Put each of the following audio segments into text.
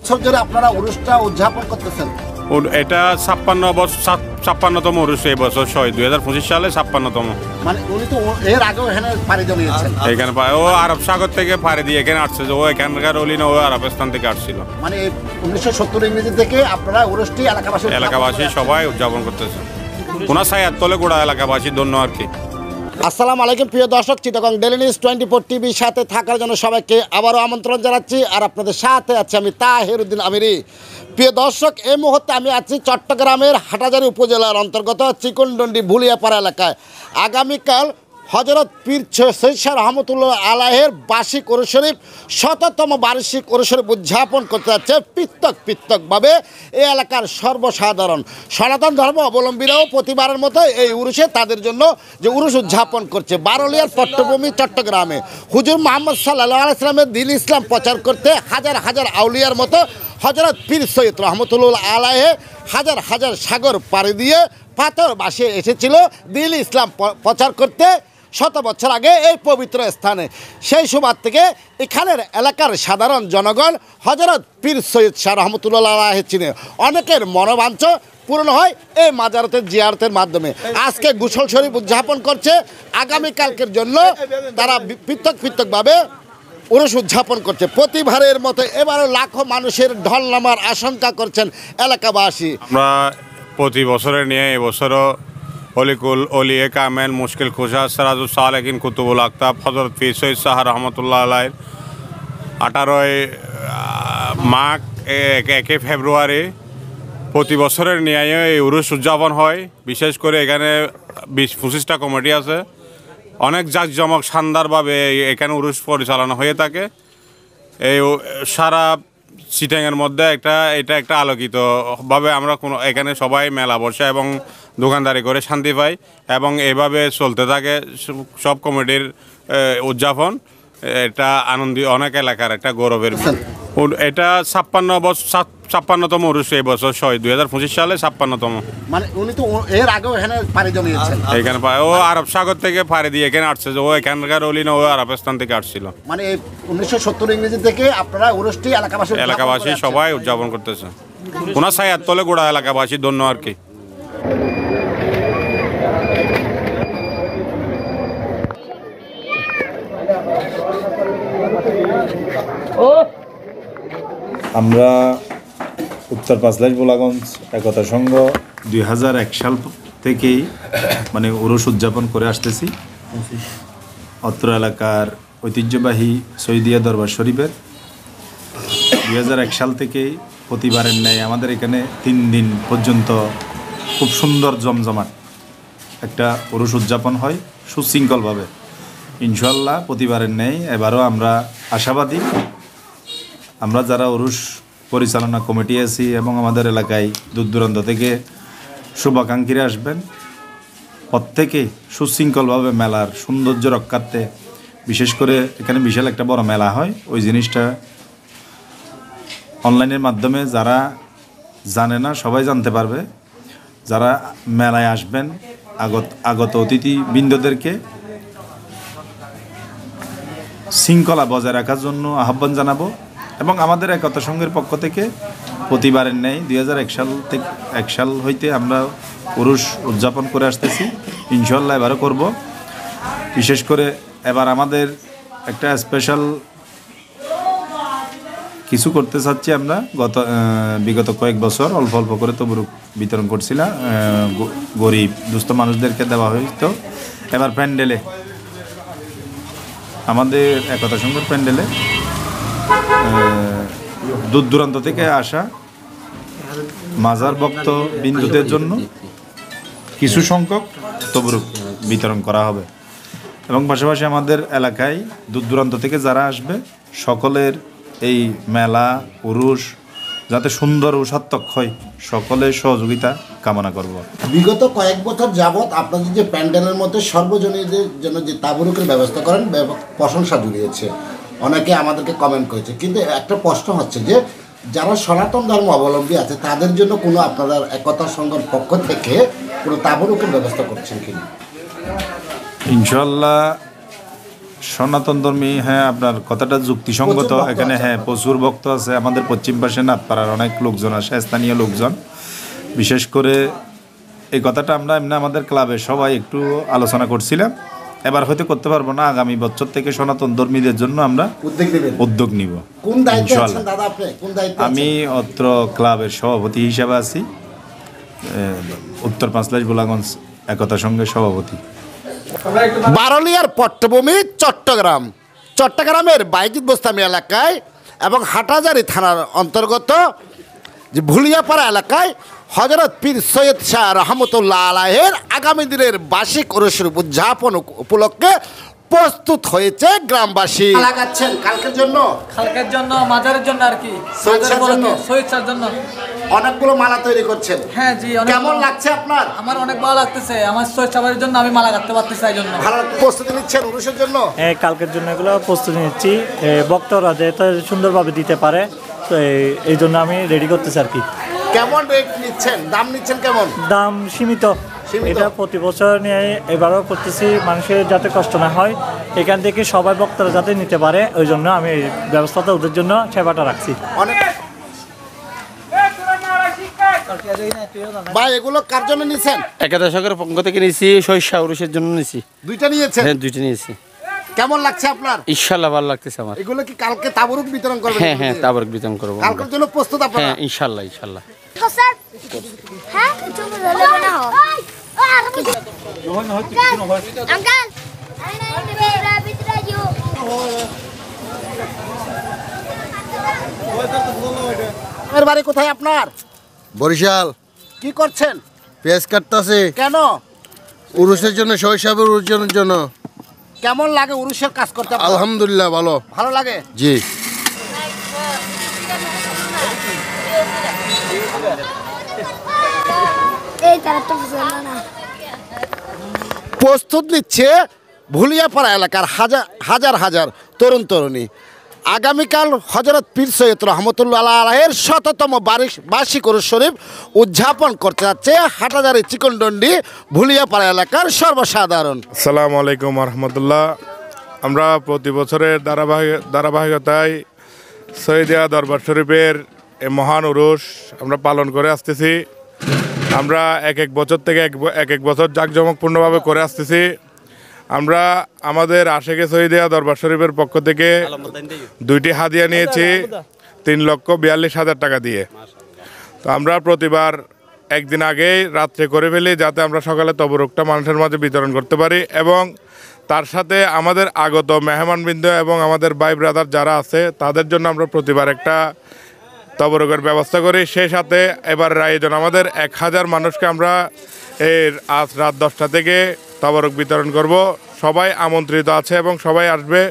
বছর ধরে আপনারা উরুসটা উদযাপন করতেছেন। এটা 56তম উরুস এই বছর 2025 সালে 56তম। মানে উনি তো এর আগেও এখানে পাড়ি জমিয়েছেন। এখানে ও আরব সাগর থেকে পাড়ি দিয়ে এখানে আসছে, ও এখানকার ওলি না, ও আরবস্থান থেকে আসছিল। মানে 1970 ইংরেজি থেকে আপনারা উরুসটি এলাকাবাসী সবাই উদযাপন করতেছে। ওনার ছায়ার তলে গোড়া এলাকাবাসী ধন্য আর কি। আসসালামু আলাইকুম প্রিয় দর্শক, চিটাগং ডেইলি নিউজ 24 টিভির সাথে থাকার জন্য সবাইকে আবারও আমন্ত্রণ জানাচ্ছি। আর আপনাদের সাথে আছি আমি তাহেরউদ্দিন আমিরি। প্রিয় দর্শক, এই মুহূর্তে আমি আছি চট্টগ্রামের হাটহাজারী উপজেলার অন্তর্গত চিকনডন্ডি ভুলিয়াপাড়া এলাকায়। আগামীকাল হজরত পীর সৈয়দ শাহ রহমতুল্লাহ আলাইহির বার্ষিক উরুস শরীফ, শততম বার্ষিক উরুস শরীফ উদযাপন করতে যাচ্ছে পৃথকভাবে এই এলাকার সর্বসাধারণ সনাতন ধর্ম অবলম্বীরাও প্রতিবারের মতো এই উরুসে তাদের জন্য যে উরুস উদযাপন করছে। বারলিয়ার পট্টভূমি চট্টগ্রামে হুজুর মুহাম্মদ সাল্লাল্লাহু আলাইহি ওয়াসাল্লামের দ্বীন ইসলাম প্রচার করতে হাজার হাজার আউলিয়ার মতো হজরত পীর সৈয়দ রহমতুল্লাহ আলাইহি হাজার হাজার সাগর পাড়ি দিয়ে পাথর বাসে এসেছিল দ্বীন ইসলাম প্রচার করতে শত বছর আগে এই পবিত্র স্থানে। সেই সুবাদ থেকে এখানের এলাকার সাধারণ জনগণ হজরত পীর সৈয়দ শাহ রহমতুল্লাহ আলাইহি চিনে অনেকের মনোবাঞ্ছ পূরণ হয় এই মাজারতের জিয়ারতের মাধ্যমে। আজকে গোসল শরীফ উদযাপন করছে, আগামীকালকের জন্য তারা পৃথকভাবে উরুস উদযাপন করছে। প্রতিবারের মতো এবারও লাখো মানুষের ঢল নামার আশঙ্কা করছেন এলাকাবাসী। আমরা প্রতি বছরে নিয়ে এবছরও অলিকুল অলিয়ে কামেল মুশকিল খুশা সিরাজুস সালেকিন কুতুবুল আক্তাব হজরত পীর সৈয়দ শাহ রহমতুল্লাহ আলাইহির 18 মাঘ 1 ফেব্রুয়ারি প্রতি বছরের ন্যায় এই উরুস উদযাপন হয়। বিশেষ করে এখানে 20-25টা কমিটি আছে, অনেক জাঁকজমক শানদারভাবে এখানে উরুস পরিচালনা হয়ে থাকে। এই সারা চিটাঙের মধ্যে এটা একটা আলোকিতভাবে আমরা এখানে সবাই মেলা বসে এবং দোকানদারি করে শান্তি পাই এবং এভাবে চলতে থাকে সব কমিটির উদযাপন। এটা অনেক এলাকার একটা গৌরবের। এটা 56তম উরুস এই বছর 2025 সালে 56তম। মানে উনি তো এর আগেও এখানে পাড়ি জমিয়েছেন। এখানে ও আরব সাগর থেকে পাড়ি দিয়ে এখানে আসছে, ও এখানকার ওলি না, ও আরবস্থান থেকে আসছিল। মানে 1970 ইংরেজি থেকে আপনারা উরুসটি এলাকাবাসী সবাই উদযাপন করতেছে। ওনার ছায়ার তলে গোড়া এলাকাবাসী ধন্য আর কি। আমরা উত্তর পাঁচলাইশ বোলাগঞ্জ একতা সংঘ 2001 সাল থেকেই মানে উরুস উদযাপন করে আসতেছি। অত্র এলাকার ঐতিহ্যবাহী সৈয়দিয়া দরবার শরীফের 2001 সাল থেকেই প্রতিবারের ন্যায় আমাদের এখানে 3 দিন পর্যন্ত খুব সুন্দর জমজমাট একটা উরুস উদযাপন হয় সুশৃঙ্খলভাবে। ইনশাআল্লাহ প্রতিবারের ন্যায় এবারও আমরা আশাবাদী। আমরা যারা উরুস পরিচালনা কমিটি আছি এবং আমাদের এলাকায় দূর দূরান্ত থেকে শুভাকাঙ্ক্ষীরা আসবেন, প্রত্যেকে সুশৃঙ্খলভাবে মেলার সৌন্দর্য রক্ষার্থে, বিশেষ করে এখানে বিশাল একটা বড় মেলা হয়, ওই জিনিসটা অনলাইনের মাধ্যমে যারা জানে না সবাই জানতে পারবে। যারা মেলায় আসবেন আগত অতিথি বৃন্দদেরকে শৃঙ্খলা বজায় রাখার জন্য আহ্বান জানাবো। এবং আমাদের একতা সংঘের পক্ষ থেকে প্রতিবারের ন্যায় 2001 সাল হইতে আমরা উরুস উদযাপন করে আসতেছি। ইনশাআল্লাহ এবারও করব। বিশেষ করে এবার আমাদের একটা স্পেশাল কিছু করতে চাচ্ছি। আমরা বিগত কয়েক বছর অল্প অল্প করে তবরুক বিতরণ করছিলাম, গরিব দুস্থ মানুষদেরকে দেওয়া হইতো। এবার প্যান্ডেলে, আমাদের একতা সংঘের প্যান্ডেলে দূর দূরান্ত থেকে আসা মাজার ভক্ত বিন্দুদের জন্য কিছু সংখ্যক তবরুক বিতরণ করা হবে। এবং পাশাপাশি আমাদের এলাকায় দূর দূরান্ত থেকে যারা আসবে সকলের এই মেলা উরুস যাতে সুন্দর ও সার্থক হয়, সকলের সহযোগিতা কামনা করব। বিগত কয়েক বছর যাবৎ আপনাদের যে প্যান্ডেলের মধ্যে সর্বজনীয়দের জন্য যে তাবরুকের ব্যবস্থা করেন, প্রশংসা জুড়িয়েছে, অনেকে আমাদেরকে কমেন্ট করেছে। কিন্তু একটা প্রশ্ন হচ্ছে যে যারা সনাতন ধর্ম অবলম্বী আছে তাদের জন্য কোনো আপনাদের একতা সংঘের পক্ষ থেকে কোনো তাবরুকের ব্যবস্থা করছেন কিনা? ইনশাআল্লাহ সনাতন ধর্মী, হ্যাঁ আপনার কথাটা যুক্তিসঙ্গত। প্রচুর ভক্ত এখানে আছে। হ্যাঁ প্রচুর ভক্ত আছে। আমাদের পশ্চিম পাশে নাথপাড়ার অনেক লোকজন আসে, স্থানীয় লোকজন। বিশেষ করে এই কথাটা আমরা এমনি আমাদের ক্লাবে সবাই একটু আলোচনা করছিলাম। এবার হয়তো করতে পারবো না, আগামী বছর থেকে সনাতন ধর্মীদের জন্য আমরা উদ্যোগ নেবেন। উদ্যোগ নিব কোন দায়িত্বে ইনশাআল্লাহ। আছেন দাদা আপনি? কোন দায়িত্বে আমি আছেন? অত্র ক্লাবের সভাপতি হিসাবে আছি, উত্তর পাঁচলাইশ বোলাগঞ্জ একতা সংঘের সভাপতি। বারলিয়ার পট্টভূমি চট্টগ্রাম, চট্টগ্রামের বাইজিদ বোস্তামি এলাকায় এবং হাটাজারি থানার অন্তর্গত যে ভুলিয়াপাড়া এলাকায় হযরত পীর সৈয়দ শাহ রহমতুল্লাহ আলাইহের আগামী দিনের বার্ষিক উরুসের উদযাপন উপলক্ষে প্রস্তুত হয়েছে গ্রামবাসী। লাগাচ্ছেন কালকের জন্য, খালকের জন্য, মাজারের জন্য আর কি, সৈয়দ শাহর জন্য? শহীদ শাহর জন্য। অনেকগুলো মালা তৈরি করছেন। হ্যাঁ জি, অনেক কেমন লাগছে আপনার? আমার অনেক ভালো লাগতেছে। আমার শহীদ শাহর জন্য আমি মালা গাঁথতে পারতেছি, এই জন্য ভালো প্রস্তুতি নিচ্ছেন উরুসের জন্য? কালকের জন্য এগুলো প্রস্তুতি নিচ্ছি, বক্তারা যাতে সুন্দরভাবে দিতে পারে, তো এই জন্য আমি রেডি করতেছি আর কি। কেমন রেট নিচ্ছেন, দাম নিচ্ছেন কেমন? দাম সীমিত, সীমিত। এটা প্রতি বছর নিয়ে এবারও করতেছি, মানুষের যাতে কষ্ট না হয়, এখান থেকে সবাই বক্তারা যাতে নিতে পারে, ওই জন্য আমি এই ব্যবস্থাটা ওদের জন্য সেবাটা রাখছি। অনেক ভাই এগুলো কার জন্য নিছেন? একাদশ সরকারের পক্ষ থেকে নিয়েছি, শহীদ শাহ উরুসের জন্য নিয়েছি। দুইটা নিয়েছেন? হ্যাঁ, দুইটা নিয়েছি। কেমন লাগছে আপনার? ইনশাল্লাহ ভালো লাগতেছে আমার। এগুলো কি কালকে তাবরুক বিতরণ করবেন? হ্যাঁ হ্যাঁ, তারপর বিতরণ করবো আমরা। কালকের জন্য প্রস্তুত আপনারা? হ্যাঁ ইনশাল্লাহ ইনশাল্লাহ। হ্যাঁ চুপ হলে না হয় আঙ্কেল আপনার বাড়ি কোথায় আপনার? বরিশাল। কি করছেন? পেঁয়াজ কাটতেছে কেন? উরুসের জন্য, শৈশবের উরুসের জন্য। কেমন লাগে উরুষের কাজ করতে আপনার? আলহামদুলিল্লাহ ভালো। ভালো লাগে? জি। এই তারা তো বুঝলো না। প্রস্তুত নিচ্ছে ভুলিয়াপাড়া এলাকার হাজার হাজার তরুণ তরুণী। আগামীকাল হযরত পীর সৈয়দ রহমতুল্লাহ আলাইহের ১০০তম বার্ষিক উরুস শরীফ উদযাপন করতে যাচ্ছে হাটাজারি চিকনডন্ডি ভুলিয়াপাড়া এলাকার সর্বসাধারণ। আসসালামু আলাইকুম রহমতুল্লাহ। আমরা প্রতি বছরের ধারাবাহিকতায় সৈয়দিয়া দরবার শরীফের এই মহান উরুস আমরা পালন করে আসতেছি। আমরা এক এক বছর থেকে এক এক বছর জাঁকজমকপূর্ণভাবে করে আসতেছি। আমরা আমাদের আশেকে সৈয়দিয়া দরবার শরীফের পক্ষ থেকে 2টি হাদিয়া নিয়েছি 3,42,000 টাকা দিয়ে। তো আমরা প্রতিবার একদিন আগেই রাত্রে করে ফেলি, যাতে আমরা সকালে তবরুকটা মানুষের মাঝে বিতরণ করতে পারি, এবং তার সাথে আমাদের আগত মেহমানবৃন্দ এবং আমাদের ভাই ব্রাদার যারা আছে তাদের জন্য আমরা প্রতিবার একটা তবরুকের ব্যবস্থা করি। সেই সাথে এবারের আয়োজন আমাদের 1000 মানুষকে আমরা আজ রাত 10টা থেকে তবরুক বিতরণ করব। সবাই আমন্ত্রিত আছে এবং সবাই আসবে,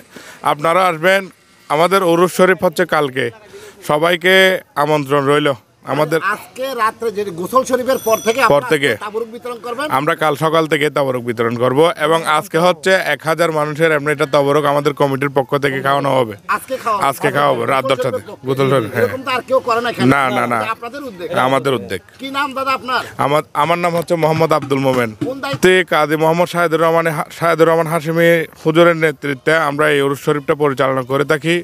আপনারা আসবেন। আমাদের উরুস শরীফ হচ্ছে কালকে, সবাইকে আমন্ত্রণ রইল। আমাদের আজকে রাত্রে যে গোসল শরীফের পর থেকে তাবরুক বিতরণ করবেন। আমরা কাল সকাল থেকে তবরুক বিতরণ করব, এবং আজকে হচ্ছে 1000 মানুষের এমনিটা তবরুক আমাদের কমিটির পক্ষ থেকে খাওয়ানো হবে। আজকে খাওয়াবো রাত 10টাতে গোসল শরীফ। হ্যাঁ, এরকম তো আর কেউ করে না এখানে? না না না, আপনাদের উদ্যোগ? আমাদের উদ্যোগ। কি নাম দাদা আপনার? আমার নাম হচ্ছে মোহাম্মদ আব্দুল মোমেন। কোন দায়িত্ব? কাজী মোহাম্মদ শাহেদুর রহমান হাশিমি হুজুরের নেতৃত্বে আমরা এই উরুস শরীফটা পরিচালনা করে থাকি।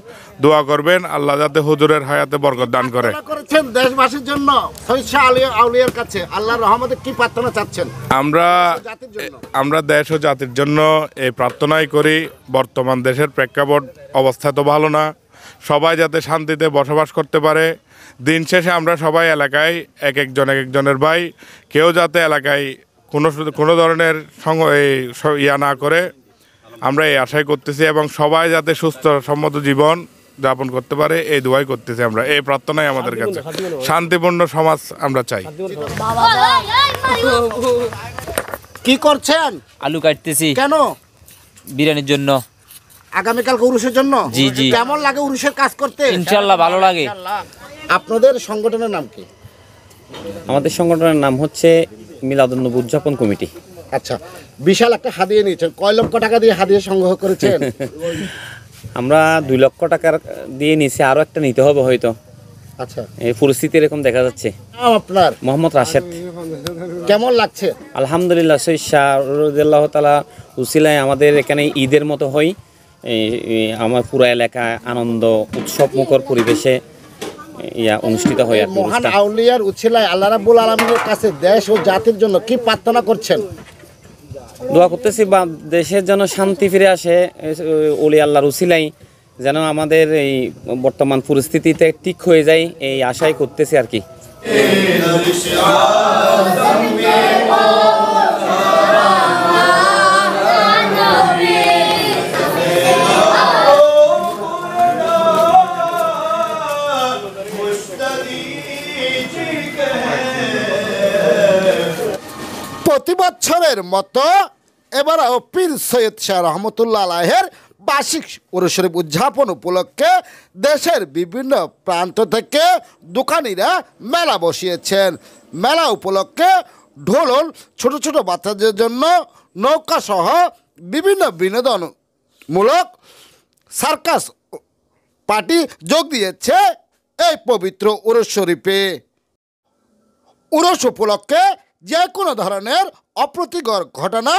দোয়া করবেন আল্লাহ যাতে হুজুরের হায়াতে বরকত দান করে। প্রার্থনা করেছেন দেশবাসীর জন্য, শহীদ শাহ আউলিয়ার কাছে আল্লাহর রহমতে কি প্রার্থনা চাচ্ছেন? জাতির জন্য। আমরা দেশ ও জাতির জন্য এই প্রার্থনাই করি। বর্তমান দেশের প্রেক্ষাপট অবস্থা তো ভালো না, সবাই যাতে শান্তিতে বসবাস করতে পারে। দিন শেষে আমরা সবাই এলাকায় এক একজনের ভাই, কেউ যাতে এলাকায় কোনো ধরনের ইয়া না করে, আমরা এই আশাই করতেছি, এবং সবাই যাতে সুস্থ সম্মত জীবন যাপন করতে পারে এই দোয়াই করতেছি। আমরা এই প্রার্থনাই আমাদের কাছে, শান্তিপূর্ণ সমাজ আমরা চাই। কি করছেন? আলু কাটতেছি। কেন? বিরিয়ানির জন্য। আগামীকাল উরুসের জন্য? জি জি। কেমন লাগে উরুসের কাজ করতে? ইনশাআল্লাহ ভালো লাগে। আপনাদের সংগঠনের নাম কি? আমাদের সংগঠনের নাম হচ্ছে মিলাদুন্নবী উদযাপন কমিটি। আচ্ছা, বিশাল একটা হাদিয়া নিয়েছেন। কয় লক্ষ টাকা দিয়ে হাদিয়া সংগ্রহ করেছেন? আমরা 2 লক্ষ টাকার দিয়ে নিয়েছি, আরো একটা নিতে হবে হয়তো। আচ্ছা, এই পরিস্থিতি এরকম দেখা যাচ্ছে। নাম আপনার? মোহাম্মদ রাশেদ। কেমন লাগছে? আলহামদুলিল্লাহ, শহীদ শাহ রাদিয়াল্লাহু তাআলা উসিলায় আমাদের এখানে ঈদের মতো হয়, আমার পুরো এলাকায় আনন্দ উৎসব মুখর পরিবেশে অনুষ্ঠিত হয় আর কি মহান অনুষ্ঠান। আউলিয়ার উছিলায় আল্লাহ রাব্বুল আলামিনের কাছে দেশ ও জাতির জন্য কি প্রার্থনা করছেন? দোয়া করতেছি বা দেশের যেন শান্তি ফিরে আসে, ওলি আল্লাহর উসিলাই যেন আমাদের এই বর্তমান পরিস্থিতিতে ঠিক হয়ে যায়, এই আশাই করতেছি আর কি। প্রতি বছরের মতো এবারও পীর সৈয়দ শাহ রহমতুল্লাহ আলাইহের বার্ষিক উরুস শরীফ উদযাপন উপলক্ষে দেশের বিভিন্ন প্রান্ত থেকে দোকানিরা মেলা বসিয়েছেন। মেলা উপলক্ষে ঢোলন ছোট ছোট বাচ্চাদের জন্য নৌকা সহ বিভিন্ন বিনোদনমূলক সার্কাস পার্টি যোগ দিয়েছে এই পবিত্র উরুস শরীফে। উরুস উপলক্ষে যে কোনো ধরনের অপ্রীতিকর ঘটনা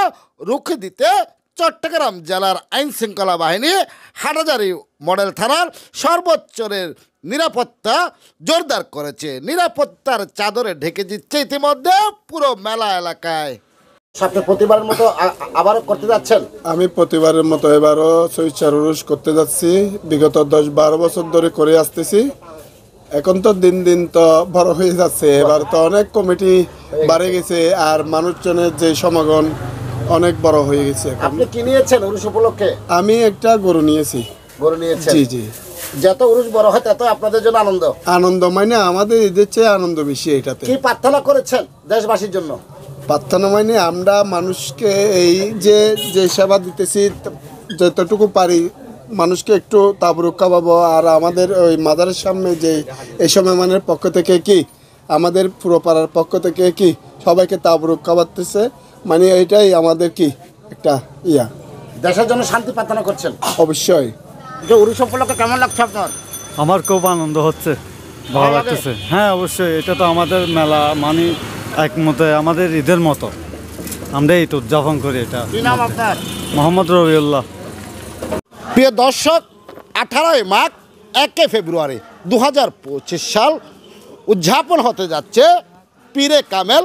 রুখে দিতে চট্টগ্রাম জেলার আইন শৃঙ্খলা বাহিনী হাটহাজারী মডেল থানার সর্বোচ্চের নিরাপত্তা জোরদার করেছে। নিরাপত্তার চাদরে ঢেকে দিচ্ছে ইতিমধ্যে পুরো মেলা এলাকায়। আপনি প্রতিবারের মতো আবারও করতে যাচ্ছেন? আমি প্রতিবারের মতো এবারও সৈয়দ উরুস করতে যাচ্ছি। বিগত 10-12 বছর ধরে করে আসতেছি। এখন তো দিন দিন তো বড় হয়ে যাচ্ছে, এবার তো অনেক কমিটি বাড়ে গেছে আর মানুষজনের যে সমাগম অনেক বড় হয়ে গেছে। আপনি কি নিয়েছেন উরুস উপলক্ষে? আমি একটা গরু নিয়েছি। গরু নিয়েছেন? জি জি। যত উরুস বড় হয় তত আপনাদের জন্য আনন্দ। আনন্দ মানে আমাদের ঈদের চেয়ে আনন্দ বেশি এটাতে। কি প্রার্থনা করেছেন দেশবাসীর জন্য? প্রার্থনা মানে আমরা মানুষকে এই যে সেবা দিতেছি যতটুকু পারি মানুষকে একটু তাবরুক খাওয়াবো। আর আমাদের ওই মাদারের সামনে যে এই সময় মানের পক্ষ থেকে কি আমাদের পুরো পাড়ার পক্ষ থেকে কি সবাইকে তাবরুক খাওয়াতেছে, মানে এটাই আমাদের কি একটা দেশের জন্য শান্তি প্রার্থনা করছেন? অবশ্যই। যে উরুস উপলক্ষে কেমন লাগছে আপনার? আমার খুব আনন্দ হচ্ছে, ভালো লাগতেছে। হ্যাঁ অবশ্যই, এটা তো আমাদের মেলা, মানে একমতে আমাদের ঈদের মতো আমরা এই তো উদযাপন করি। এটা কি নাম আপনার? মোহাম্মদ রবিউল্লাহ। প্রিয় দর্শক, 18 মাঘ 1 ফেব্রুয়ারি 2025 সাল উদযাপন হতে যাচ্ছে পীরে কামেল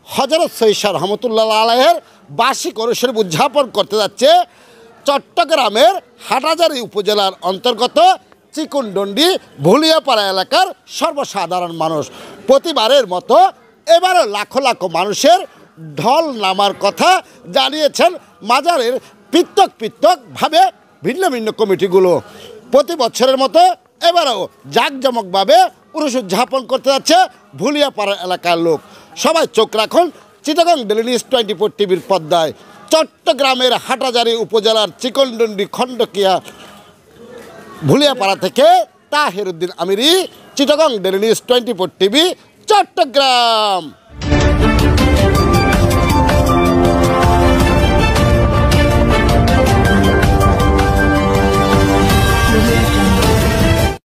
হযরত সৈয়দ শাহ রহমতুল্লাহ আলাইহের বার্ষিক উরুস শরীফ উদযাপন করতে যাচ্ছে চট্টগ্রামের হাটহাজারী উপজেলার অন্তর্গত চিকুনডন্ডি ভুলিয়াপাড়া এলাকার সর্বসাধারণ মানুষ। প্রতিবারের মতো এবারও লাখো লাখো মানুষের ঢল নামার কথা জানিয়েছেন মাজারের পৃথক পৃথকভাবে ভিন্ন ভিন্ন কমিটিগুলো। প্রতি বছরের মতো এবারও জাঁকজমকভাবে উরুস উদযাপন করতে যাচ্ছে ভুলিয়াপাড়া এলাকার লোক। সবাই চোখ রাখুন চিটাগং ডেইলি নিউজ 24 টিভির পর্দায়। চট্টগ্রামের হাটহাজারী উপজেলার চিকনডন্ডি খণ্ডকিয়া ভুলিয়াপাড়া থেকে Taher Uddin Amiri, Chittagong daily news 24 TV, Chittagong.